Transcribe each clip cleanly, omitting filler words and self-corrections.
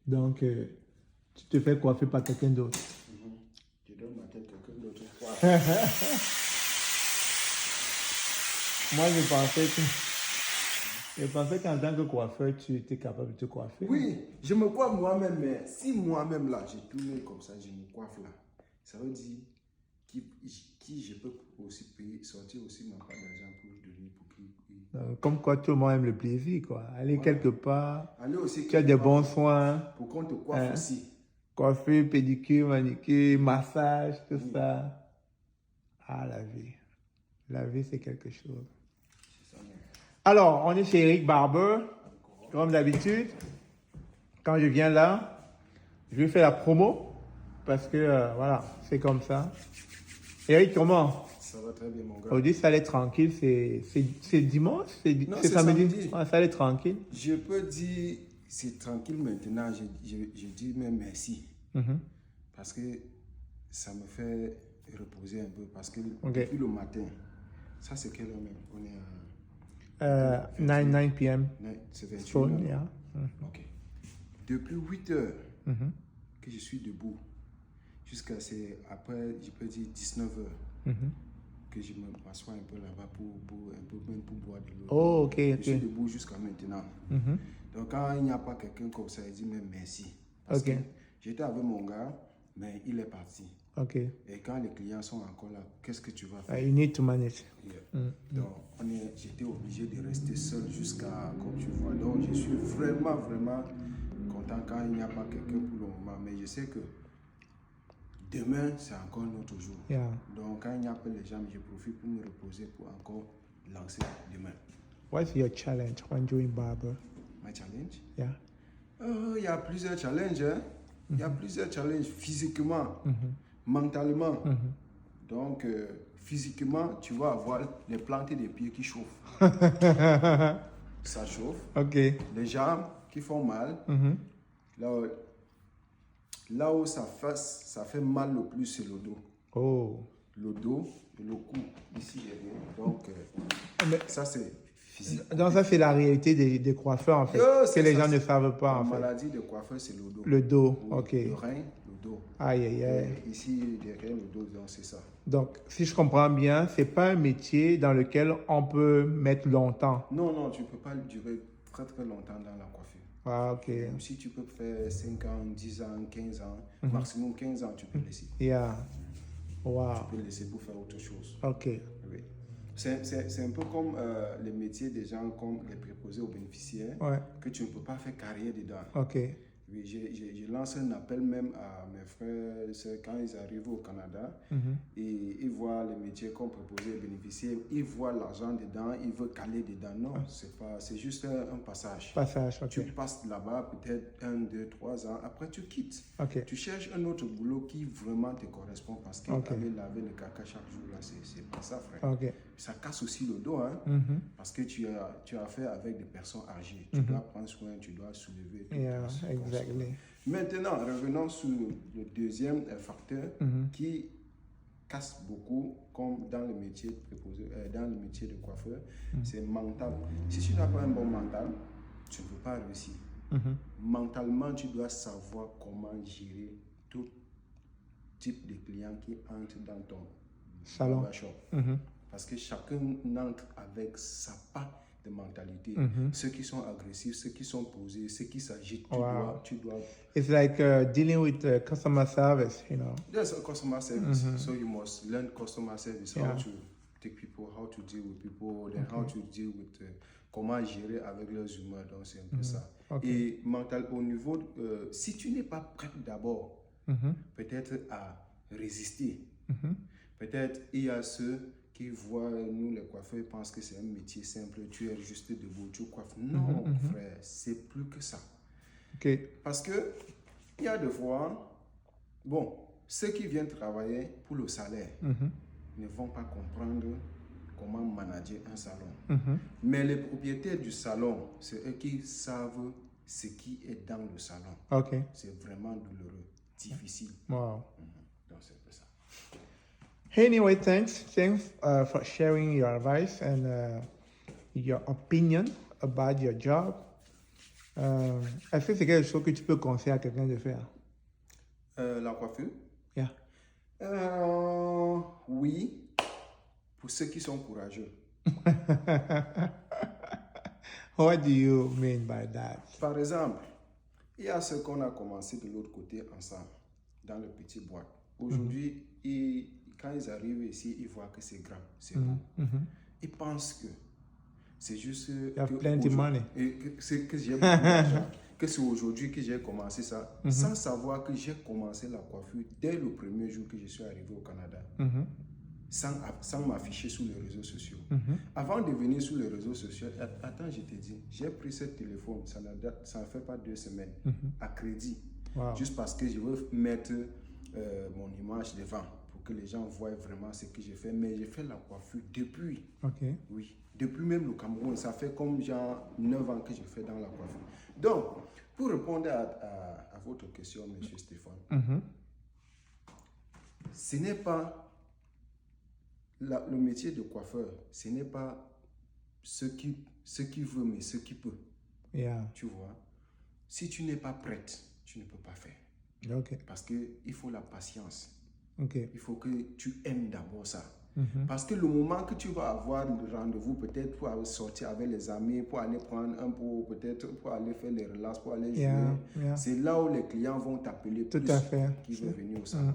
Donc, tu te fais coiffer par quelqu'un d'autre. Je donne ma tête à quelqu'un d'autre. Moi, je pensais qu'en tant que coiffeur, tu étais capable de te coiffer. Oui, je me coiffe moi-même, mais si moi-même là, j'ai tourné comme ça, je me coiffe là, ça veut dire qui je peux aussi payer, sortir aussi ma part d'argent pour donner pour qui. Comme quoi, tout le monde aime le plaisir, quoi. Aller Voilà. quelque part, Allez aussi tu as des bons soins, pour qu'on te coiffe aussi. coiffure, pédicure, manicure, massage, tout ça. Ah, la vie. La vie, c'est quelque chose. C'est ça même. Alors, on est chez Eric Barber, comme d'habitude. Quand je viens là, je lui fais la promo, parce que, voilà, c'est comme ça. Eric, comment? Ça va très bien, mon gars. Aujourd'hui, ça allait tranquille, c'est dimanche? Non, C'est c'est samedi? samedi. Ah, ça allait tranquille. Je peux dire, c'est tranquille maintenant, je dis même merci. Parce que ça me fait reposer un peu. Parce que depuis le matin, ça c'est quelle heure même? On est à 9 p.m. C'est 28 phone, heures. yeah. Ok. Depuis 8 heures que je suis debout, jusqu'à après, je peux dire 19 heures, que je m'assois un peu là-bas même pour boire de l'eau. Oh, ok, Je suis debout jusqu'à maintenant. Donc quand il n'y a pas quelqu'un comme ça, il dit même merci. Parce que j'étais avec mon gars, mais il est parti. Ok. Et quand les clients sont encore là, qu'est-ce que tu vas faire? You need to manage. Yeah. Donc, j'étais obligé de rester seul jusqu'à, comme tu vois. Donc, je suis vraiment, vraiment content quand il n'y a pas quelqu'un pour le moment. Mais je sais que demain, c'est encore un autre jour. Yeah. Donc, quand il n'y a pas les gens, je profite pour me reposer pour encore lancer demain. What's your challenge when doing barber? My challenge? Yeah. Il y a plusieurs challenges. Hein? Il y a plusieurs challenges physiquement, mentalement. Donc, physiquement, tu vas avoir les plantes des pieds qui chauffent. Ça chauffe. Ok. Les jambes qui font mal. Là où ça fait mal le plus, c'est le dos. Oh. Le dos et le cou, ici derrière. Donc, ça c'est physique. Donc ça, c'est la réalité des coiffeurs, en fait, que les gens ne savent pas, en fait. La maladie des coiffeurs, c'est le dos. Le dos, Oui, ok. Le rein, le dos. Aïe, aïe, aïe. Et ici, derrière le dos, donc c'est ça. Donc, si je comprends bien, c'est pas un métier dans lequel on peut mettre longtemps. Non, tu ne peux pas durer très très longtemps dans la coiffure. Ah, ok. Même si tu peux faire 5 ans, 10 ans, 15 ans, maximum 15 ans, tu peux laisser. Yeah. Wow. Tu peux laisser pour faire autre chose. Ok. Oui. C'est un peu comme les métiers des gens comme les préposés aux bénéficiaires, que tu ne peux pas faire carrière dedans. Ok. Oui, je lance un appel même à mes frères, c'est quand ils arrivent au Canada et ils voient les métiers comme préposés aux bénéficiaires, ils voient l'argent dedans, ils veulent caler dedans. Non, c'est juste un passage. Ok. Tu passes là-bas peut-être 1, 2, 3 ans, après tu quittes. Ok. Tu cherches un autre boulot qui vraiment te correspond parce qu'aller laver le caca chaque jour, là, c'est pas ça, frère. Ok. Ça casse aussi le dos, hein, parce que tu as affaire avec des personnes âgées. Tu dois prendre soin, tu dois soulever. Yeah, exactly. Maintenant, revenons sur le deuxième facteur qui casse beaucoup, comme dans le métier de préposé, dans le métier de coiffeur, c'est mental. Si tu n'as pas un bon mental, tu ne peux pas réussir. Mentalement, tu dois savoir comment gérer tout type de clients qui entrent dans ton salon. Shop. Parce que chacun entre avec sa part de mentalité. Ceux qui sont agressifs, ceux qui sont posés, ceux qui s'agitent, tu dois. It's like dealing with customer service, you know. There's a customer service, so you must learn customer service, how to take people, how to deal with people, then how to deal with comment gérer avec leurs humains. Donc c'est un peu ça. Et mental au niveau, si tu n'es pas prêt d'abord, peut-être à résister. Peut-être il y a ceux qui voient nous les coiffeurs pensent que c'est un métier simple, tu es juste debout, tu coiffes. Non, frère, c'est plus que ça. Parce que il y a des fois, bon, ceux qui viennent travailler pour le salaire ne vont pas comprendre comment manager un salon. Mais les propriétaires du salon, c'est eux qui savent ce qui est dans le salon. C'est vraiment douloureux, difficile. Wow. Donc c'est ça. Anyway, thanks for sharing your advice and your opinion about your job. Est-ce que c'est quelque chose que tu peux conseiller à quelqu'un de faire? La coiffure? Yeah. Oui, pour ceux qui sont courageux. What do you mean by that? Par exemple, il y a ceux qu'on a commencé de l'autre côté ensemble, dans le petit boîte. Aujourd'hui, quand ils arrivent ici, ils voient que c'est grand, c'est beau. Ils pensent que c'est juste You have plenty money. que j'ai beaucoup d'argent, que c'est aujourd'hui que j'ai commencé ça, sans savoir que j'ai commencé la coiffure dès le premier jour que je suis arrivé au Canada, sans m'afficher sur les réseaux sociaux. Avant de venir sur les réseaux sociaux, attends, je te dis, j'ai pris ce téléphone, ça ne fait pas 2 semaines, à crédit, juste parce que je veux mettre mon image devant pour que les gens voient vraiment ce que j'ai fait. Mais j'ai fait la coiffure depuis. Oui, depuis même le Cameroun. Ça fait comme genre 9 ans que je fais dans la coiffure. Donc, pour répondre à votre question, monsieur Stéphane, ce n'est pas le métier de coiffeur, ce n'est pas ce qui veut, mais ce qui peut. Tu vois, si tu n'es pas prête, tu ne peux pas faire. Parce qu'il faut la patience. Il faut que tu aimes d'abord ça. Parce que le moment que tu vas avoir le rendez-vous, peut-être pour aller sortir avec les amis, pour aller prendre un pot, peut-être pour aller faire les relax, pour aller jouer, c'est là où les clients vont t'appeler plus qui veulent venir au salon.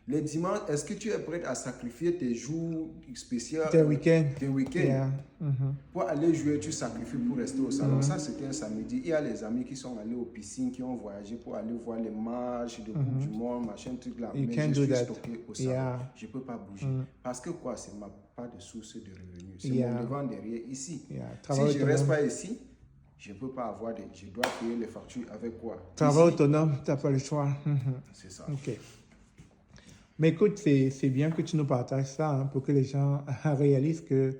Les dimanches, est-ce que tu es prête à sacrifier tes jours spéciaux, tes week-ends pour aller jouer, tu sacrifies pour rester au salon. Ça, c'était un samedi. Il y a les amis qui sont allés aux piscines, qui ont voyagé pour aller voir les matchs de Coupe du Monde, machin, truc là. Mais je suis stocké au salon. Je ne peux pas bouger. Parce que quoi, c'est pas de source de revenus. C'est mon devant derrière ici. Si je ne reste pas ici, je ne peux pas avoir je dois payer les factures avec quoi? Travail autonome, tu n'as pas le choix. C'est ça. Mais écoute, c'est bien que tu nous partages ça pour que les gens réalisent qu'il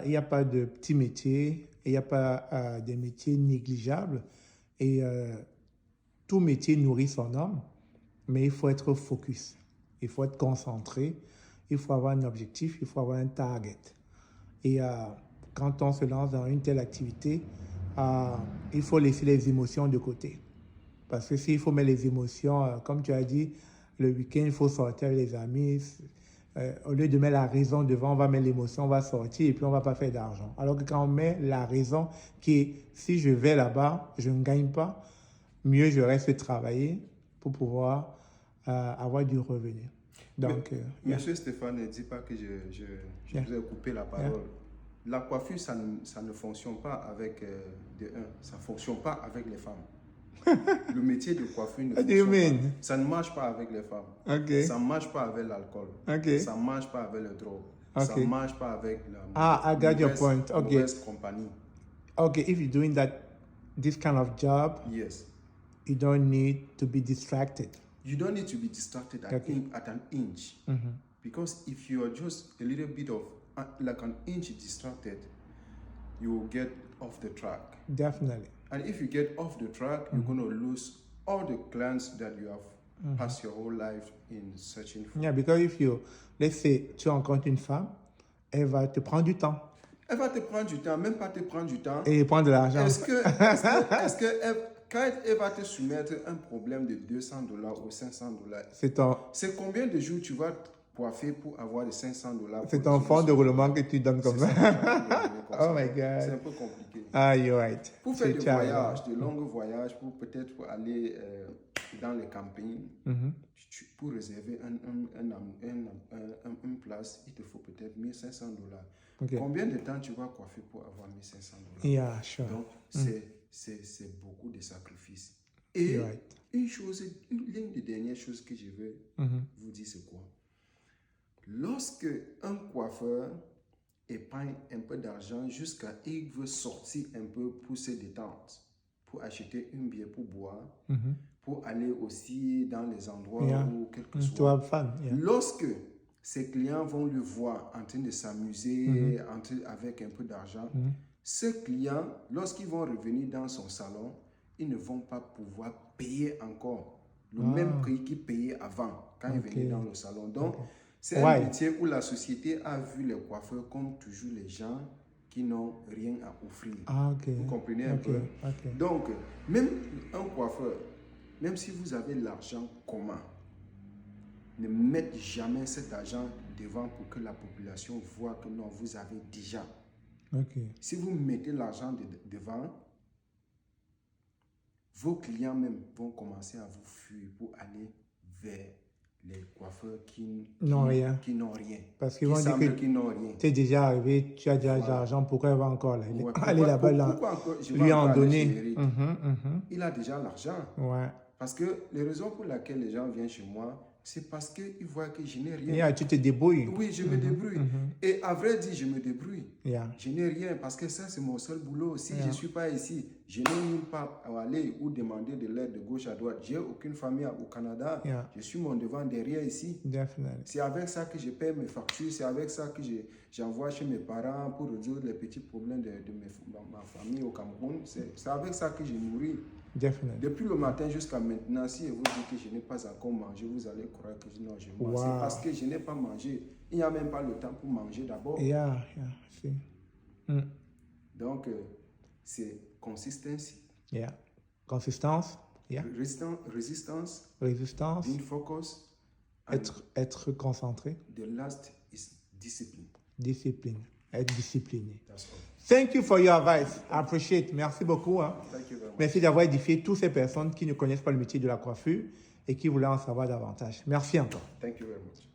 n'y a pas de petits métiers, il n'y a pas des métiers négligeables. Et tout métier nourrit son homme, mais il faut être focus, il faut être concentré, il faut avoir un objectif, il faut avoir un target. Et quand on se lance dans une telle activité, il faut laisser les émotions de côté. Parce que s'il faut mettre les émotions, comme tu as dit, le week-end, il faut sortir avec les amis. Au lieu de mettre la raison devant, on va mettre l'émotion, on va sortir et puis on ne va pas faire d'argent. Alors que quand on met la raison qui est, si je vais là-bas, je ne gagne pas, mieux je reste travailler pour pouvoir avoir du revenu. Donc, Monsieur Stéphane, ne dis pas que je vous ai coupé la parole. La coiffure, ça ne fonctionne pas avec ça ne fonctionne pas avec les femmes. Le métier de coiffure ne fonctionne pas. Ça ne marche pas avec les femmes. Ça ne marche pas avec l'alcool. Ça ne marche pas avec le drogue. Ça ne marche pas avec la mauvaise compagnie. If you're doing this kind of job, you don't need to be distracted. You don't need to be distracted at an inch. Because if you are just a little bit of like an inch distracted, you will get off the track. Definitely. And if you get off the track, you're going to lose all the clients that you have passed your whole life in searching for. Yeah, because if let's say, tu rencontres une femme, elle va te prendre du temps. Elle va te prendre du temps, même pas te prendre du temps. Et prendre de l'argent. Est-ce que quand elle va te soumettre un problème de $200 ou $500, c'est combien de jours tu vas coiffer pour avoir les $500? C'est ton fonds de roulement que tu donnes comme ça. Oh my God. C'est un peu compliqué. You're right. Pour faire des voyages, de longs voyages, peut-être pour aller dans les campings, pour réserver une place, il te faut peut-être $1,500. Combien de temps tu vas coiffer pour avoir $1,500? Yeah, sure. Donc, c'est beaucoup de sacrifices. Et l'une des dernières choses que je veux vous dire, c'est quoi? Lorsque un coiffeur épargne un peu d'argent jusqu'à il veut sortir un peu pour se détendre, pour acheter une bière pour boire, pour aller aussi dans les endroits où quelque soit. Lorsque ses clients vont le voir en train de s'amuser avec un peu d'argent, ces clients, lorsqu'ils vont revenir dans son salon, ils ne vont pas pouvoir payer encore le même prix qu'ils payaient avant quand ils venaient dans le salon. Donc, c'est un métier où la société a vu les coiffeurs comme toujours les gens qui n'ont rien à offrir. Ah, ok. Vous comprenez un peu? Ok. Donc, même un coiffeur, même si vous avez l'argent commun, ne mettez jamais cet argent devant pour que la population voit que non, vous avez déjà. Ok. Si vous mettez l'argent devant, vos clients même vont commencer à vous fuir pour aller vers les coiffeurs qui n'ont rien. Qui n'ont rien. Parce qu'ils vont dire que qu'ils n'ont rien. tu es déjà arrivé, tu as déjà Voilà. l'argent, pourquoi il va encore là? Ouais, Aller là-bas, lui en donner. Il a déjà l'argent. Ouais. Parce que les raisons pour lesquelles les gens viennent chez moi, c'est parce qu'ils voient que je n'ai rien. Yeah, tu te débrouilles. Oui, je me débrouille. Et à vrai dire, je me débrouille. Yeah. Je n'ai rien parce que ça, c'est mon seul boulot. Si je ne suis pas ici, je n'ai nulle part à aller ou demander de l'aide de gauche à droite. Je n'ai aucune famille au Canada. Yeah. Je suis mon devant derrière ici. Definitely. C'est avec ça que je paie mes factures. C'est avec ça que j'envoie chez mes parents pour résoudre les petits problèmes de ma famille au Cameroun. C'est avec ça que je nourris. Definitely. Depuis le matin jusqu'à maintenant, si je vous dis que je n'ai pas encore mangé, vous allez croire que non, je mange. Wow. C'est parce que je n'ai pas mangé. Il n'y a même pas le temps pour manger d'abord. Yeah, see. Donc, c'est consistance. Yeah. Consistance. Yeah. Résistance. Résistance. Being focus. Être concentré. The last is discipline. Discipline. Être discipliné. That's all. Thank you for your advice. I appreciate. Merci beaucoup. Hein. Thank you very much. Merci d'avoir édifié toutes ces personnes qui ne connaissent pas le métier de la coiffure et qui voulaient en savoir davantage. Merci encore. Thank you very much.